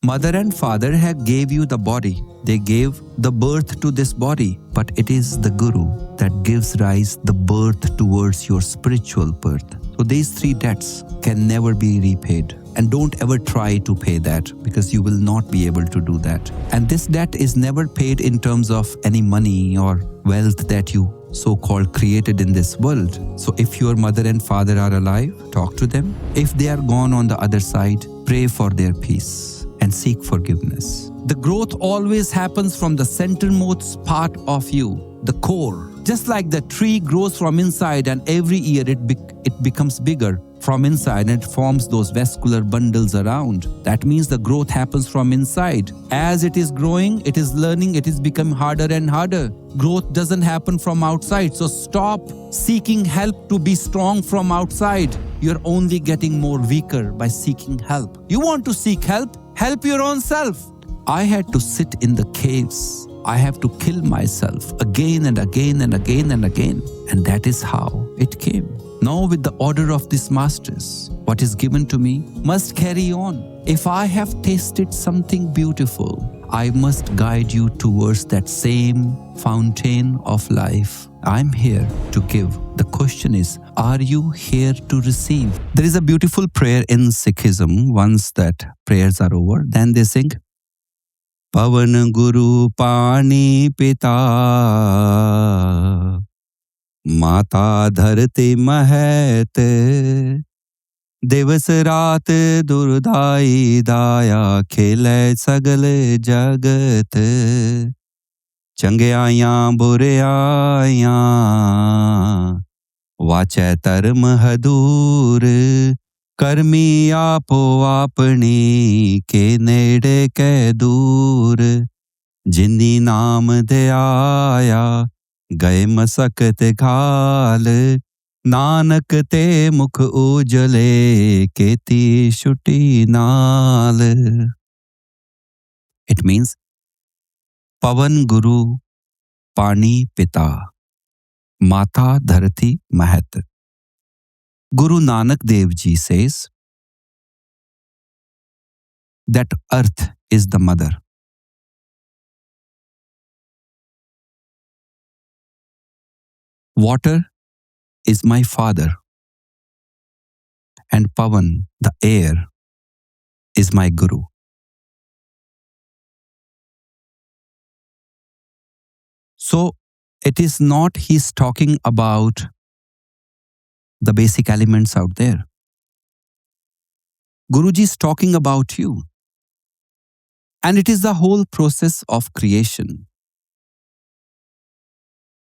Mother and father have gave you the body. They gave the birth to this body. But it is the Guru that gives rise the birth towards your spiritual birth. So these three debts can never be repaid. And don't ever try to pay that, because you will not be able to do that. And this debt is never paid in terms of any money or wealth that you so-called created in this world. So if your mother and father are alive, talk to them. If they are gone on the other side, pray for their peace and seek forgiveness. The growth always happens from the centermost part of you, the core. Just like the tree grows from inside, and every year it becomes bigger from inside and it forms those vascular bundles around. That means the growth happens from inside. As it is growing, it is learning, it is becoming harder and harder. Growth doesn't happen from outside. So stop seeking help to be strong from outside. You're only getting more weaker by seeking help. You want to seek help? Help your own self. I had to sit in the caves. I have to kill myself again and again and again and again. And that is how it came. Now with the order of these masters, what is given to me must carry on. If I have tasted something beautiful, I must guide you towards that same fountain of life. I'm here to give. The question is, are you here to receive? There is a beautiful prayer in Sikhism. Once that prayers are over, then they sing, Pavan Guru Pani Pita Mata Dharti Mahat Divas Raat Durdai Daya Khele Sagal Jagat Changyaya Buryaya Vache Tarm Hadur Karmi Apo Apni Ke Nede Ke Dur Jindi Naam De Aaya Gaye Masak Ghal Nanak Te Mukh Ujale Keti Shuti Naal. It means Pavan Guru Pani Pita Mata Dharti Mahat. Guru Nanak Dev Ji says that earth is the mother. Water is my father. And Pavan, the air, is my Guru. So it is not he's talking about the basic elements out there. Guruji is talking about you. And it is the whole process of creation.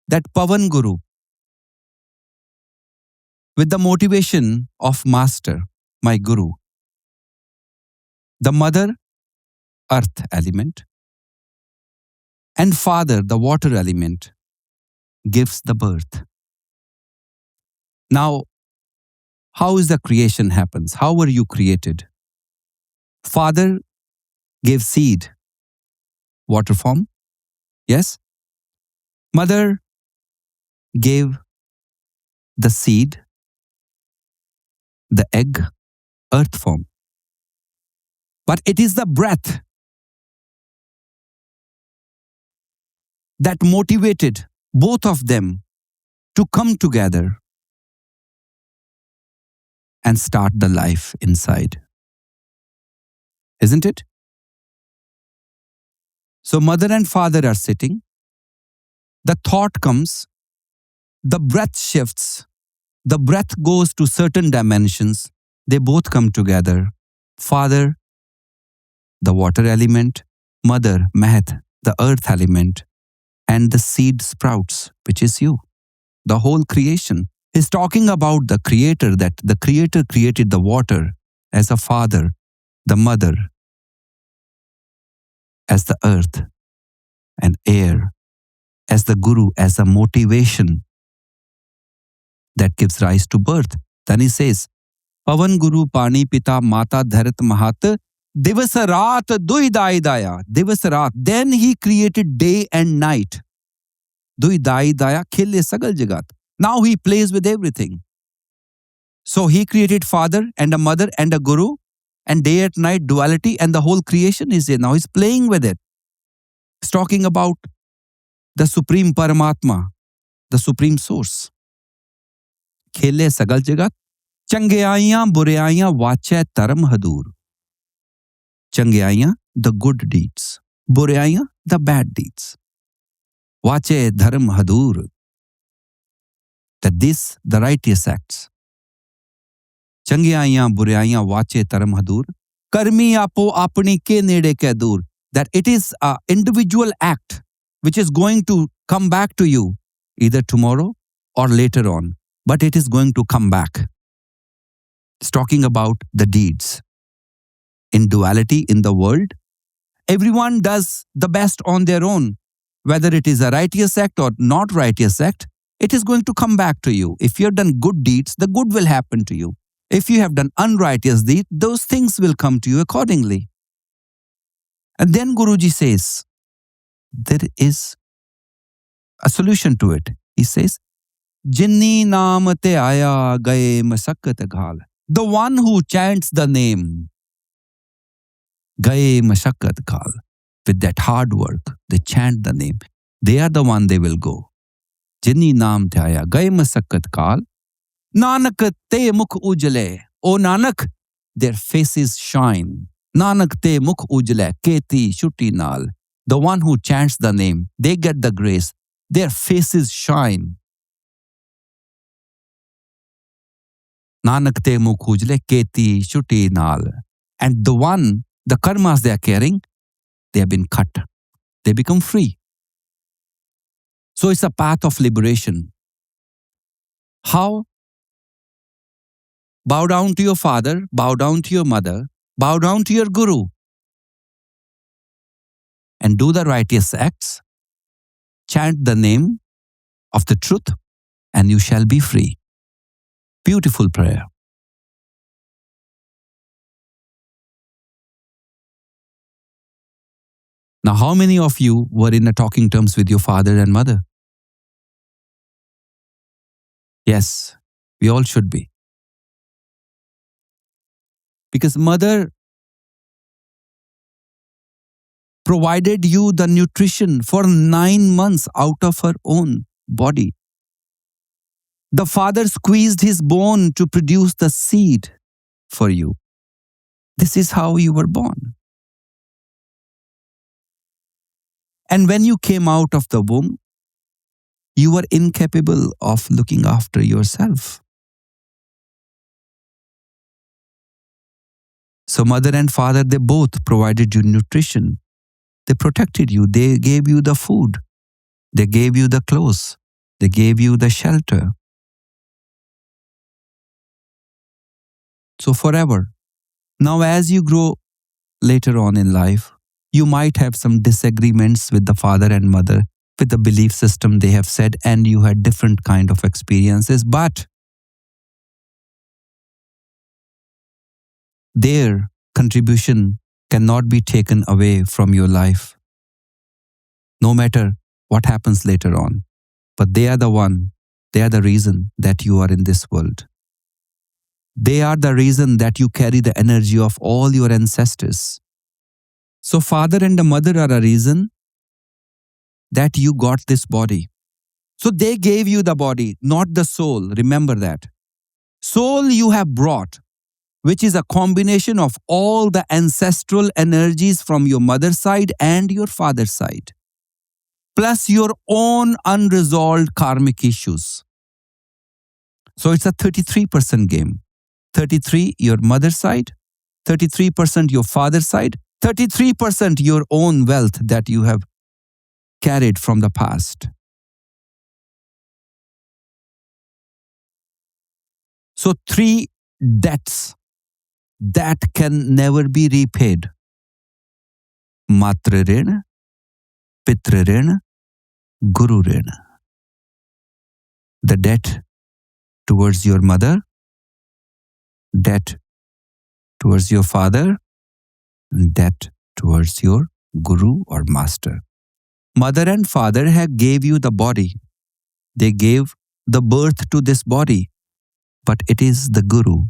That Pavan Guru, with the motivation of Master, my Guru, the mother, earth element, and father, the water element, gives the birth. Now, how is the creation happens? How were you created? Father gave seed, water form. Yes? Mother gave the seed, the egg, earth form. But it is the breath that motivated both of them to come together and start the life inside. Isn't it? So mother and father are sitting. The thought comes, the breath shifts, the breath goes to certain dimensions. They both come together. Father, the water element, mother, Mahat, the earth element, and the seed sprouts, which is you. The whole creation is talking about the creator, that the creator created the water as a father, the mother as the earth, and air as the Guru, as a motivation that gives rise to birth. Then he says, Pavan Guru Pani Pita Mata Dharat Mahat Divas Raat Dui Dai Daya. Divas Raat. Then he created day and night. Dui Dai Daya Khile Sagal Jagat. Now he plays with everything. So he created father and a mother and a Guru. And day and night duality, and the whole creation is there. Now he's playing with it. He's talking about the supreme Paramatma, the supreme source. खेले सगल जगत, चंगियाइयां बुराइयां वाचे धर्म हदूर. चंगियाइयां, the good deeds. बुराइयां, the bad deeds. वाचे धर्म हदूर. That this, the righteous acts. चंगियाइयां बुराइयां वाचे धर्म हदूर. कर्मी आपो अपनी के नेड़े के दूर. That it is an individual act which is going to come back to you either tomorrow or later on, but it is going to come back. It's talking about the deeds. In duality in the world, everyone does the best on their own. Whether it is a righteous act or not righteous act, it is going to come back to you. If you have done good deeds, the good will happen to you. If you have done unrighteous deeds, those things will come to you accordingly. And then Guruji says, there is a solution to it. He says, Jinni naam te aya gaye masakkat ghal. The one who chants the name, gaye masakkat ghal. With that hard work, they chant the name. They are the one they will go. Jinni naam te aya gaye masakkat ghal. Nanak te mukh ujale. O Nanak, their faces shine. Nanak te mukh ujale, keti shuti nal. The one who chants the name, they get the grace. Their faces shine. Nanak te mukh ujale, keti shuti nal. And the one, the karmas they are carrying, they have been cut. They become free. So it's a path of liberation. How? Bow down to your father, bow down to your mother, bow down to your guru, and do the righteous acts. Chant the name of the truth, and you shall be free. Beautiful prayer. Now, how many of you were in a talking terms with your father and mother? Yes, we all should be. Because mother provided you the nutrition for 9 months out of her own body. The father squeezed his bone to produce the seed for you. This is how you were born. And when you came out of the womb, you were incapable of looking after yourself. So mother and father, they both provided you nutrition. They protected you. They gave you the food. They gave you the clothes. They gave you the shelter. So forever. Now as you grow later on in life, you might have some disagreements with the father and mother, with the belief system they have said, and you had different kind of experiences, but their contribution cannot be taken away from your life, no matter what happens later on. But they are the one, they are the reason that you are in this world. They are the reason that you carry the energy of all your ancestors. So father and the mother are a reason that you got this body. So they gave you the body, not the soul. Remember that. Soul you have brought, which is a combination of all the ancestral energies from your mother's side and your father's side, plus your own unresolved karmic issues. So it's a 33% game. 33 your mother's side, 33% your father's side, 33% your own wealth that you have carried from the past. So 3 debts that can never be repaid. Matra rin, pitra rin, guru rin. The debt towards your mother, debt towards your father, and debt towards your guru or master. Mother and father have gave you the body. They gave the birth to this body, but it is the guru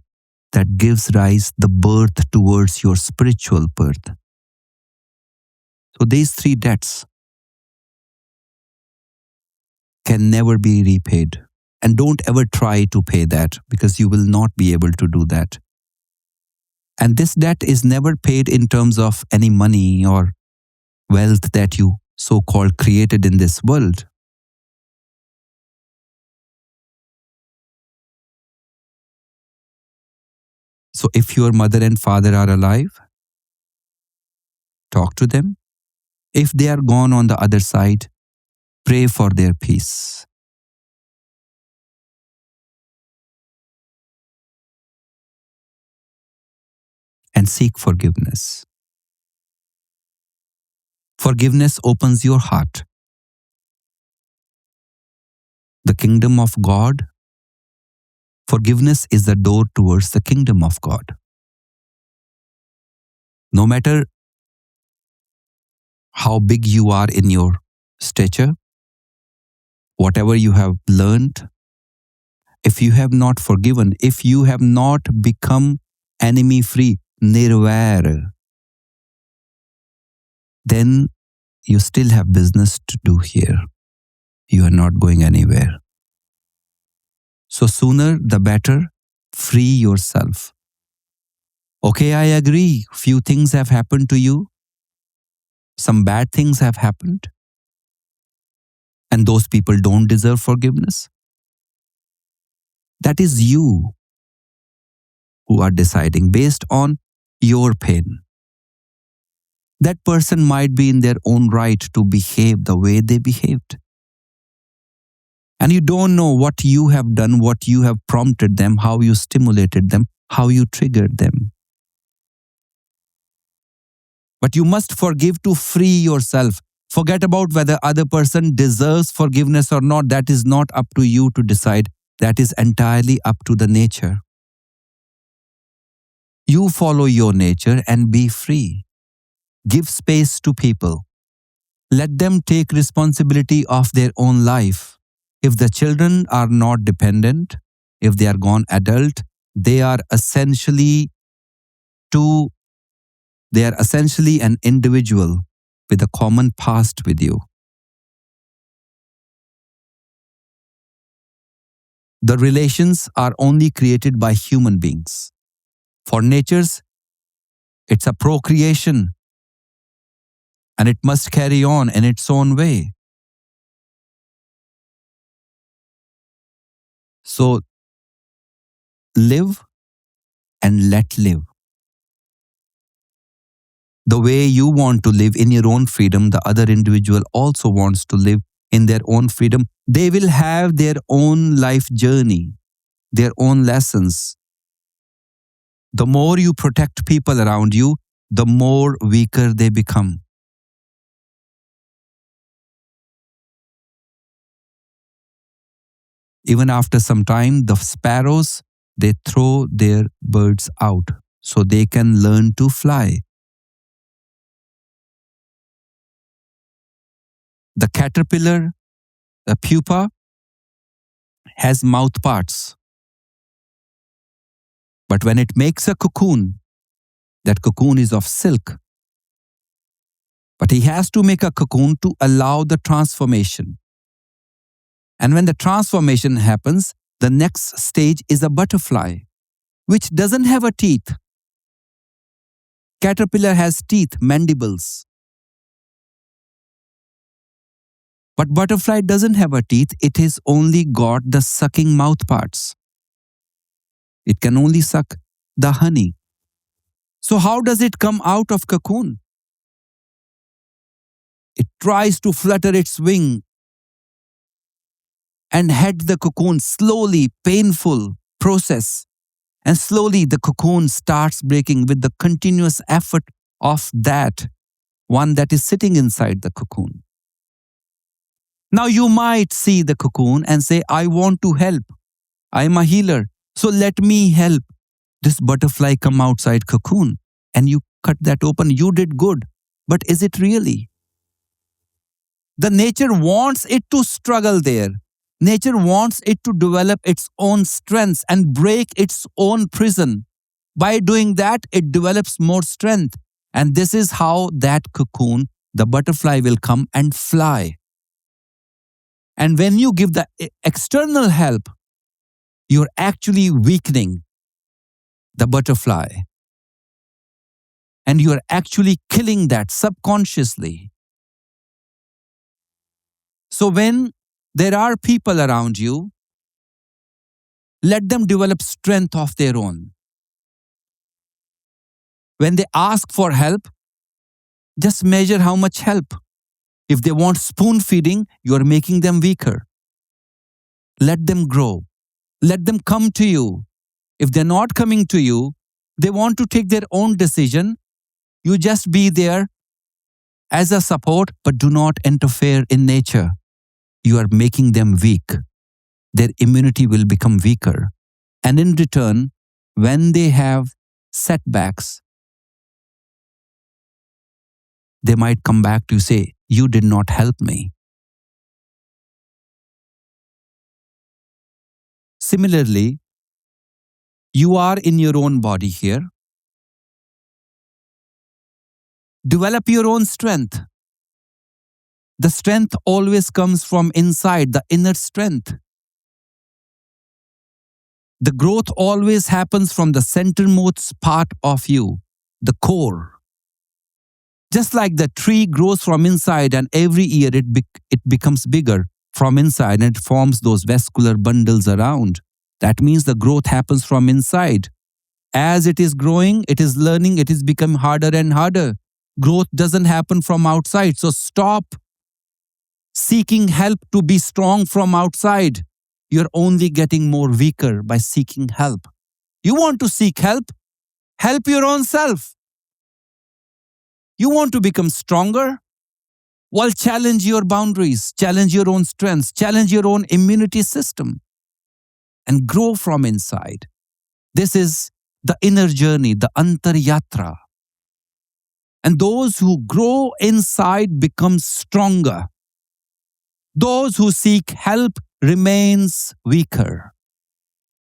that gives rise the birth towards your spiritual birth. So these three debts can never be repaid. And don't ever try to pay that, because you will not be able to do that. And this debt is never paid in terms of any money or wealth that you so-called created in this world. So if your mother and father are alive, talk to them. If they are gone on the other side, pray for their peace. And seek forgiveness. Forgiveness opens your heart. The kingdom of God, forgiveness is the door towards the kingdom of God. No matter how big you are in your stature, whatever you have learned, if you have not forgiven, if you have not become enemy-free, nirvair, then you still have business to do here. You are not going anywhere. So sooner the better, free yourself. Okay, I agree. Few things have happened to you. Some bad things have happened. And those people don't deserve forgiveness. That is you who are deciding based on your pain. That person might be in their own right to behave the way they behaved. And you don't know what you have done, what you have prompted them, how you stimulated them, how you triggered them. But you must forgive to free yourself. Forget about whether other person deserves forgiveness or not. That is not up to you to decide. That is entirely up to the nature. You follow your nature and be free. Give space to people. Let them take responsibility of their own life. If the children are not dependent, if they are gone adult, they are essentially an individual with a common past with you. The relations are only created by human beings. For natures, it's a procreation, and it must carry on in its own way. So live and let live. The way you want to live in your own freedom, the other individual also wants to live in their own freedom. They will have their own life journey, their own lessons. The more you protect people around you, the more weaker they become. Even after some time, the sparrows, they throw their birds out so they can learn to fly. The caterpillar, the pupa, has mouth parts. But when it makes a cocoon, that cocoon is of silk. But he has to make a cocoon to allow the transformation. And when the transformation happens, the next stage is a butterfly, which doesn't have a teeth. Caterpillar has teeth, mandibles. But butterfly doesn't have a teeth. It has only got the sucking mouth parts. It can only suck the honey. So how does it come out of cocoon? It tries to flutter its wing and head the cocoon slowly, painful process. And slowly the cocoon starts breaking with the continuous effort of that one that is sitting inside the cocoon. Now you might see the cocoon and say, I want to help. I am a healer. So let me help this butterfly come outside cocoon. And you cut that open. You did good. But is it really? The nature wants it to struggle there. Nature wants it to develop its own strengths and break its own prison. By doing that, it develops more strength. And this is how that cocoon, the butterfly, will come and fly. And when you give the external help, you're actually weakening the butterfly. And you're actually killing that subconsciously. So when there are people around you, let them develop strength of their own. When they ask for help, just measure how much help. If they want spoon feeding, you are making them weaker. Let them grow. Let them come to you. If they're not coming to you, they want to take their own decision. You just be there as a support, but do not interfere in nature. You are making them weak. Their immunity will become weaker. And in return, when they have setbacks, they might come back to you say, you did not help me. Similarly, you are in your own body here. Develop your own strength. The strength always comes from inside, the inner strength. The growth always happens from the centermost part of you, the core. Just like the tree grows from inside and every year it becomes bigger from inside and it forms those vascular bundles around. That means the growth happens from inside. As it is growing, it is learning, it is becoming harder and harder. Growth doesn't happen from outside. So stop seeking help to be strong from outside. You're only getting more weaker by seeking help. You want to seek help? Help your own self. You want to become stronger? Well, challenge your boundaries, challenge your own strengths, challenge your own immunity system, and grow from inside. This is the inner journey, the antaryatra. And those who grow inside become stronger. Those who seek help remains weaker.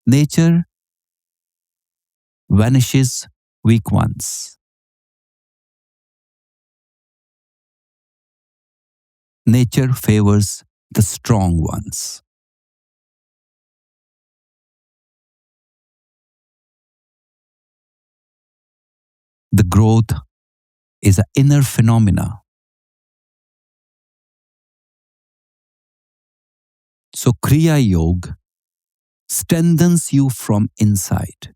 Nature vanishes weak ones. Nature favors the strong ones. The growth is an inner phenomena. So Kriya Yoga strengthens you from inside.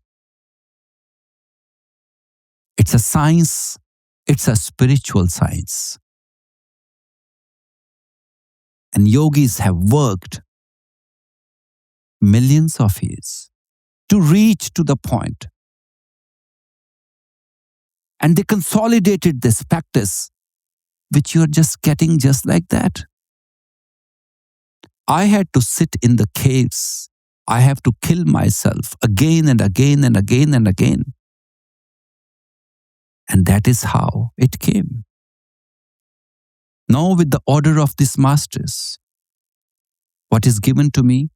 It's a science, it's a spiritual science. And yogis have worked millions of years to reach to the point. And they consolidated this practice, which you're just getting just like that. I had to sit in the caves. I have to kill myself again and again and again and again. And that is how it came. Now with the order of these masters, what is given to me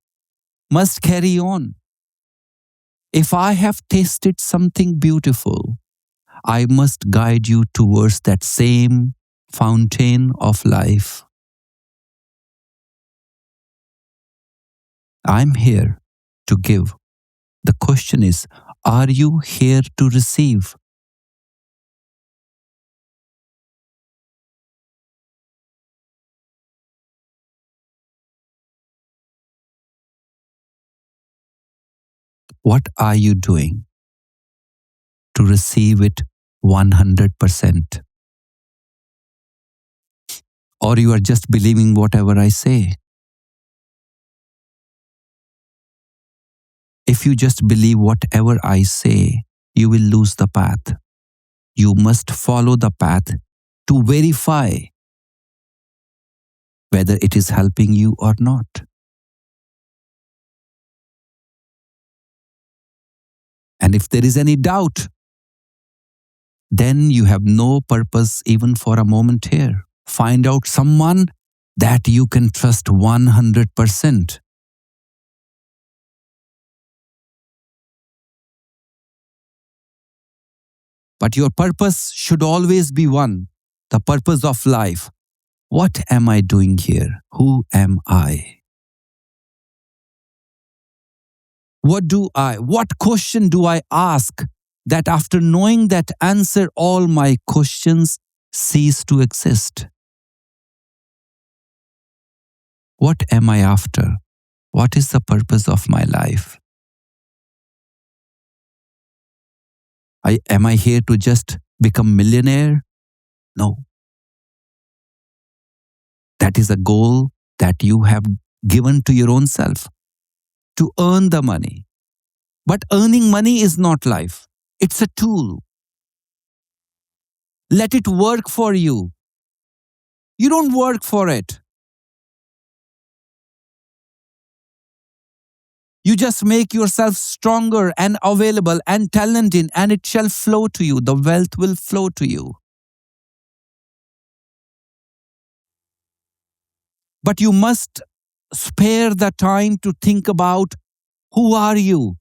must carry on. If I have tasted something beautiful, I must guide you towards that same fountain of life. I'm here to give. The question is, are you here to receive? What are you doing to receive it 100%? Or you are just believing whatever I say? If you just believe whatever I say, you will lose the path. You must follow the path to verify whether it is helping you or not. And if there is any doubt, then you have no purpose even for a moment here. Find out someone that you can trust 100%. But your purpose should always be one, the purpose of life. What am I doing here? Who am I? What question do I ask that after knowing that answer, all my questions cease to exist? What am I after? What is the purpose of my life? Am I here to just become millionaire? No. That is a goal that you have given to your own self, to earn the money. But earning money is not life. It's a tool. Let it work for you. You don't work for it. You just make yourself stronger and available and talented, and it shall flow to you. The wealth will flow to you. But you must spare the time to think about who are you?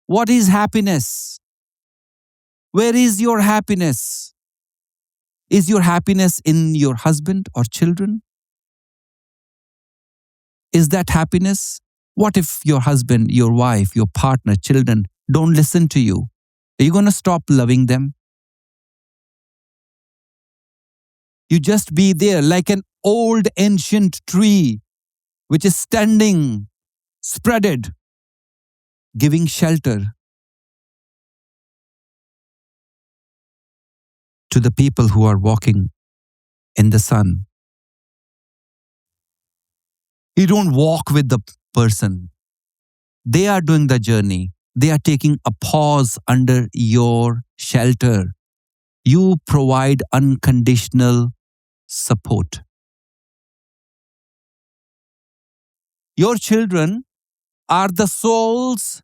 What is happiness? Where is your happiness? Is your happiness in your husband or children? Is that happiness? What if your husband, your wife, your partner, children don't listen to you? Are you going to stop loving them? You just be there like an old ancient tree which is standing, spreaded, giving shelter to the people who are walking in the sun. You don't walk with the person. They are doing the journey. They are taking a pause under your shelter. You provide unconditional support. Your children are the souls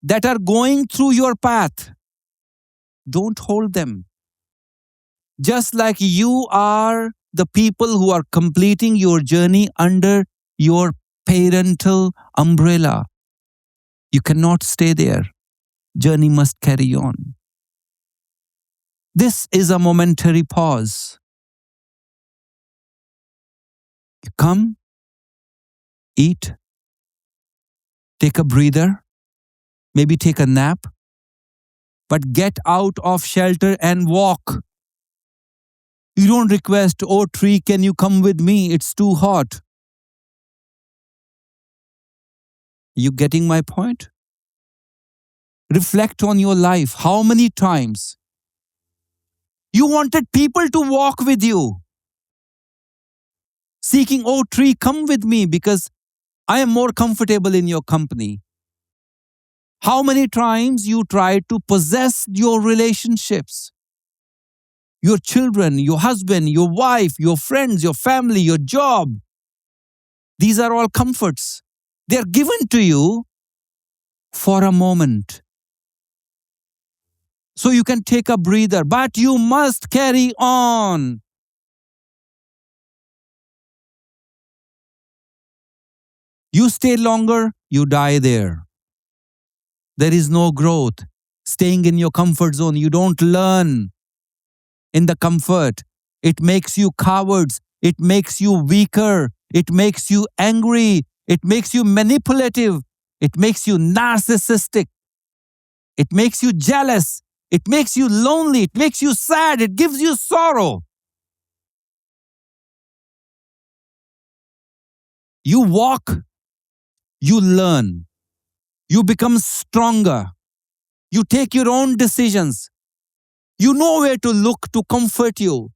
that are going through your path. Don't hold them. Just like you are the people who are completing your journey under your parental umbrella. You cannot stay there. Journey must carry on. This is a momentary pause. You come, eat, take a breather, maybe take a nap, but get out of shelter and walk. You don't request, "Oh tree, can you come with me? It's too hot." You getting my point? Reflect on your life. How many times you wanted people to walk with you, seeking, "Oh tree, come with me because I am more comfortable in your company." How many times you tried to possess your relationships, your children, your husband, your wife, your friends, your family, your job. These are all comforts. They are given to you for a moment, so you can take a breather, but you must carry on. You stay longer, you die there. There is no growth. Staying in your comfort zone, you don't learn in the comfort. It makes you cowards. It makes you weaker. It makes you angry. It makes you manipulative. It makes you narcissistic. It makes you jealous. It makes you lonely. It makes you sad. It gives you sorrow. You walk, you learn. You become stronger. You take your own decisions. You know where to look to comfort you.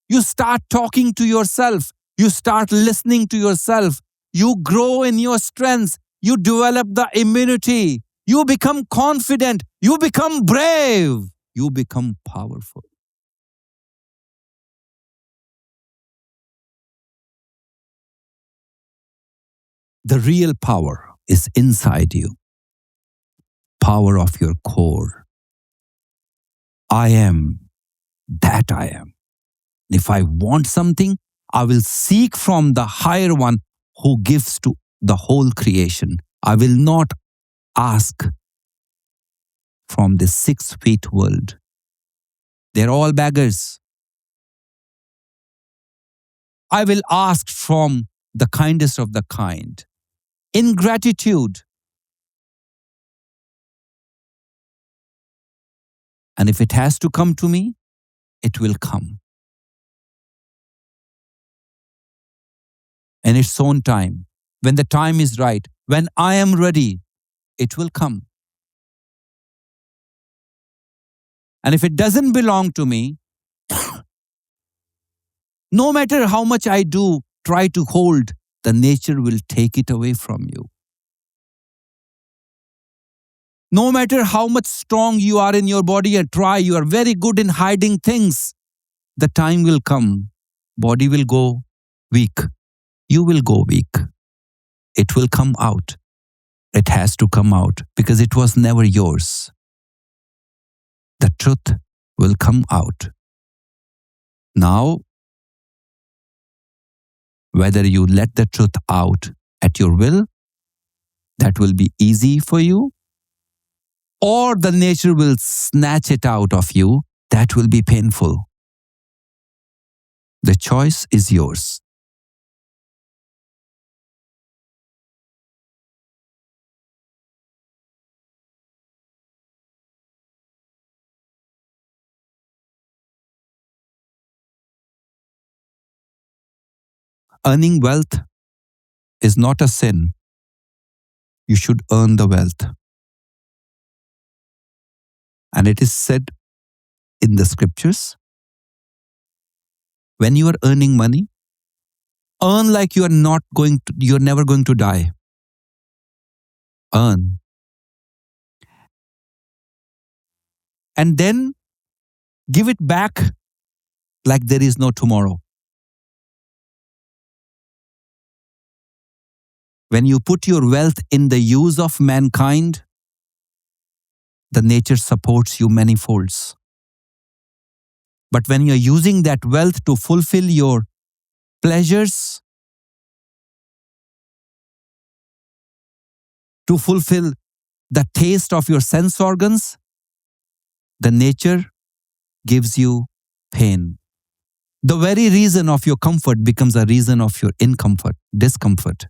You start talking to yourself. You start listening to yourself. You grow in your strengths. You develop the immunity. You become confident. You become brave. You become powerful. The real power is inside you. Power of your core. I am that I am. If I want something, I will seek from the higher one who gives to the whole creation. I will not ask from this 6 feet world. They're all beggars. I will ask from the kindest of the kind. In gratitude. And if it has to come to me, it will come. In its own time. When the time is right. When I am ready, it will come. And if it doesn't belong to me, no matter how much I do, try to hold, the nature will take it away from you. No matter how much strong you are in your body and try, you are very good in hiding things. The time will come. Body will go weak. You will go weak. It will come out. It has to come out because it was never yours. The truth will come out. Now, whether you let the truth out at your will, that will be easy for you, or the nature will snatch it out of you, that will be painful. The choice is yours. Earning wealth is not a sin. You should earn the wealth. And it is said in the scriptures, when you are earning money, earn like you're never going to die. Earn. And then give it back like there is no tomorrow. When you put your wealth in the use of mankind, the nature supports you many folds. But when you're using that wealth to fulfill your pleasures, to fulfill the taste of your sense organs, the nature gives you pain. The very reason of your comfort becomes a reason of your discomfort.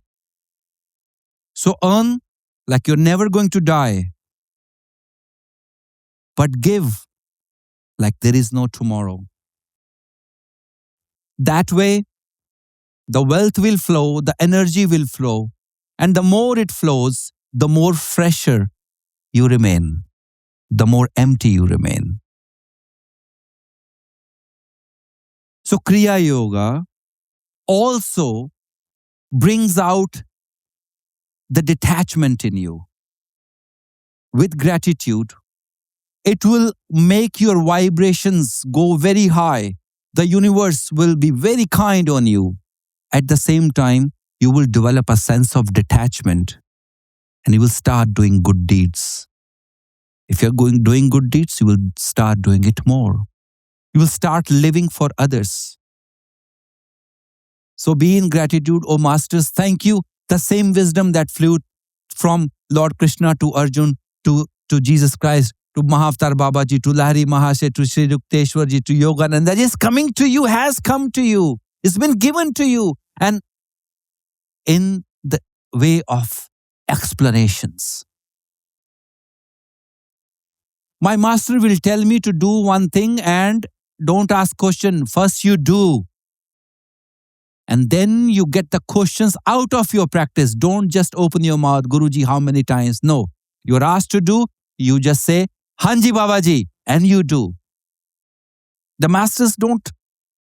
So earn like you're never going to die, but give like there is no tomorrow. That way, the wealth will flow, the energy will flow, and the more it flows, the more fresher you remain, the more empty you remain. So Kriya Yoga also brings out the detachment in you. With gratitude, it will make your vibrations go very high. The universe will be very kind on you. At the same time, you will develop a sense of detachment and you will start doing good deeds. If you're doing good deeds, you will start doing it more. You will start living for others. So be in gratitude, O Masters. Thank you. The same wisdom that flew from Lord Krishna to Arjun to Jesus Christ, to Mahavatar Babaji, to Lahari Mahasaya, to Sri Yukteswarji, to Yogananda is coming to you, has come to you. It's been given to you. And in the way of explanations. My master will tell me to do one thing and don't ask question. First you do. And then you get the questions out of your practice. Don't just open your mouth, Guruji, how many times? No. You're asked to do, you just say, Hanji Babaji, and you do. The masters don't,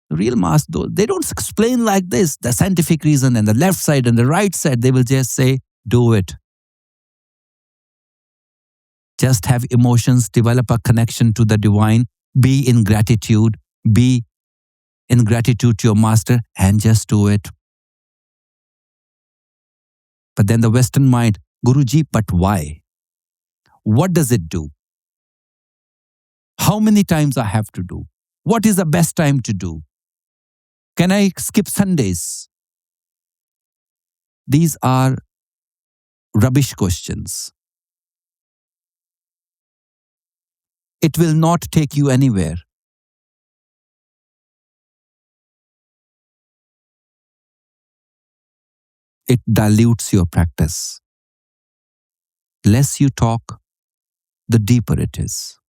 real masters, they don't explain like this, the scientific reason and the left side and the right side. They will just say, do it. Just have emotions, develop a connection to the divine, be in gratitude to your master and just do it. But then the Western mind, Guruji, but why? What does it do? How many times I have to do? What is the best time to do? Can I skip Sundays? These are rubbish questions. It will not take you anywhere. It dilutes your practice. Less you talk, the deeper it is.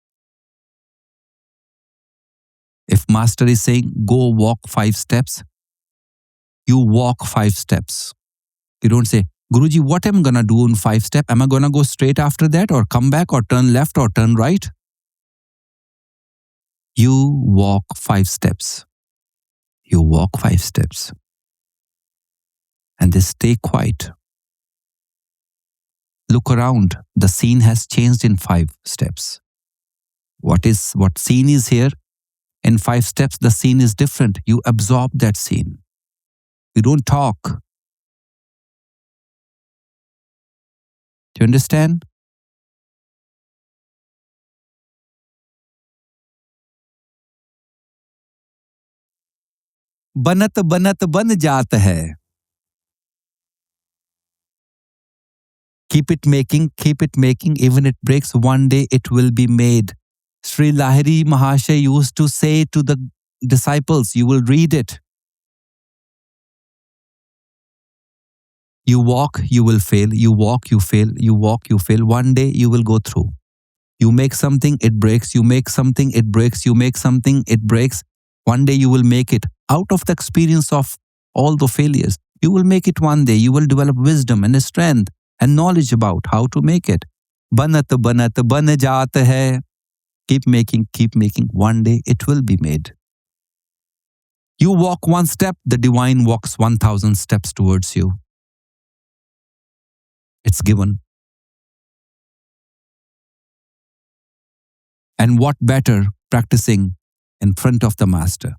If Master is saying, go walk 5 steps, you walk 5 steps. You don't say, Guruji, what am I going to do in 5 steps? Am I going to go straight after that or come back or turn left or turn right? You walk 5 steps. You walk 5 steps. And then stay quiet. Look around. The scene has changed in 5 steps. What scene is here? In 5 steps, the scene is different. You absorb that scene. You don't talk. Do you understand? बनत बनत बन जात है. Keep it making, even it breaks, one day it will be made. Sri Lahiri Mahasaya used to say to the disciples, you will read it. You walk, you will fail. You walk, you fail. You walk, you fail. One day you will go through. You make something, it breaks. You make something, it breaks. You make something, it breaks. One day you will make it. Out of the experience of all the failures, you will make it one day. You will develop wisdom and strength and knowledge about how to make it. Banat ban jaat hai. Keep making. One day it will be made. You walk 1 step, the divine walks 1,000 steps towards you. It's given. And what better practicing in front of the Master?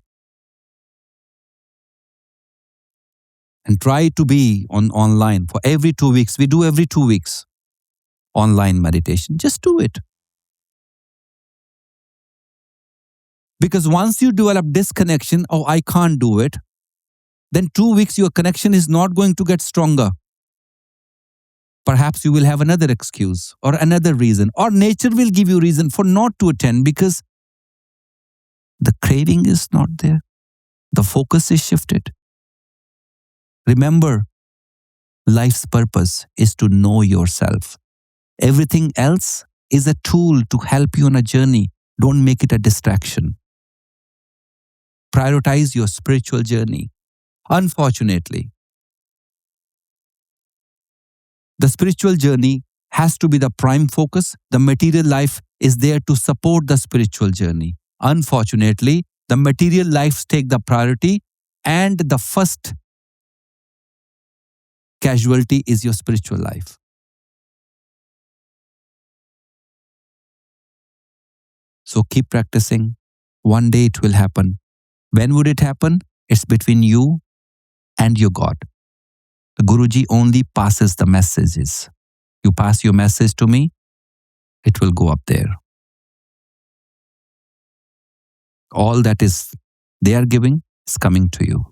And try to be online for every 2 weeks. We do every 2 weeks online meditation. Just do it. Because once you develop disconnection, oh, I can't do it, then 2 weeks your connection is not going to get stronger. Perhaps you will have another excuse or another reason, or nature will give you reason for not to attend because the craving is not there. The focus is shifted. Remember, life's purpose is to know yourself. Everything else is a tool to help you on a journey. Don't make it a distraction. Prioritize your spiritual journey. Unfortunately, the spiritual journey has to be the prime focus. The material life is there to support the spiritual journey. Unfortunately, the material lives take the priority, and the first casualty is your spiritual life. So keep practicing. One day it will happen. When would it happen? It's between you and your God. The Guruji only passes the messages. You pass your message to me, it will go up there. All that is they are giving is coming to you.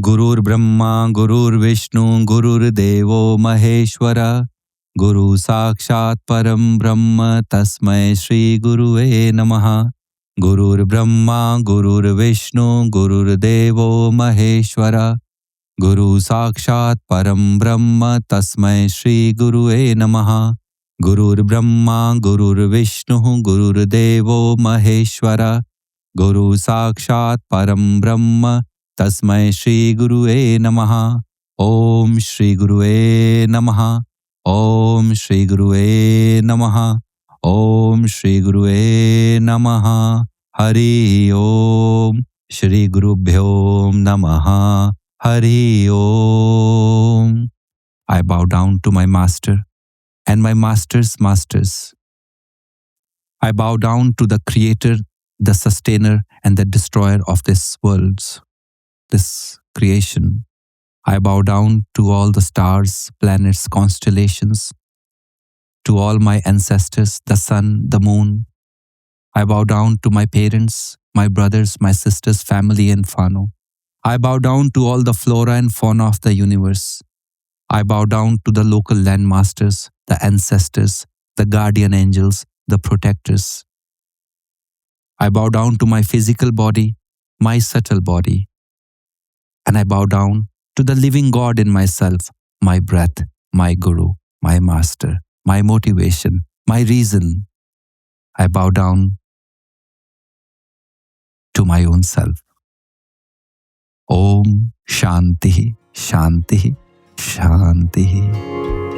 Gurur Brahma, Gurur Vishnu, Gurur Devo Maheshwara, Guru Sakshat Param Brahma, Tasmai Shri Guruve Namaha. Gurur Brahma, Gurur Vishnu, Gurur Devo Maheshwara, Guru Sakshat Param Brahma, Tasmai Shri Guruve Namaha. Gurur Brahma, Gurur Vishnu, Gurur Devo Maheshwara, Guru Sakshat Param Brahma, Tasmai Shri Guruve Namaha. Om Shri Guruve Namaha. Om Shri Guruve Namaha. Om Shri Guruve Namaha. Hari Om. Shri Gurubhyo Namaha. Hari Om. I bow down to my Master and my Master's masters. I bow down to the Creator, the Sustainer, and the Destroyer of this world, this creation. I bow down to all the stars, planets, constellations, to all my ancestors, the sun, the moon. I bow down to my parents, my brothers, my sisters, family, and Fano. I bow down to all the flora and fauna of the universe. I bow down to the local landmasters, the ancestors, the guardian angels, the protectors. I bow down to my physical body, my subtle body, and I bow down to the living God in myself, my breath, my guru, my master, my motivation, my reason. I bow down to my own self. Om Shanti, Shanti, Shanti.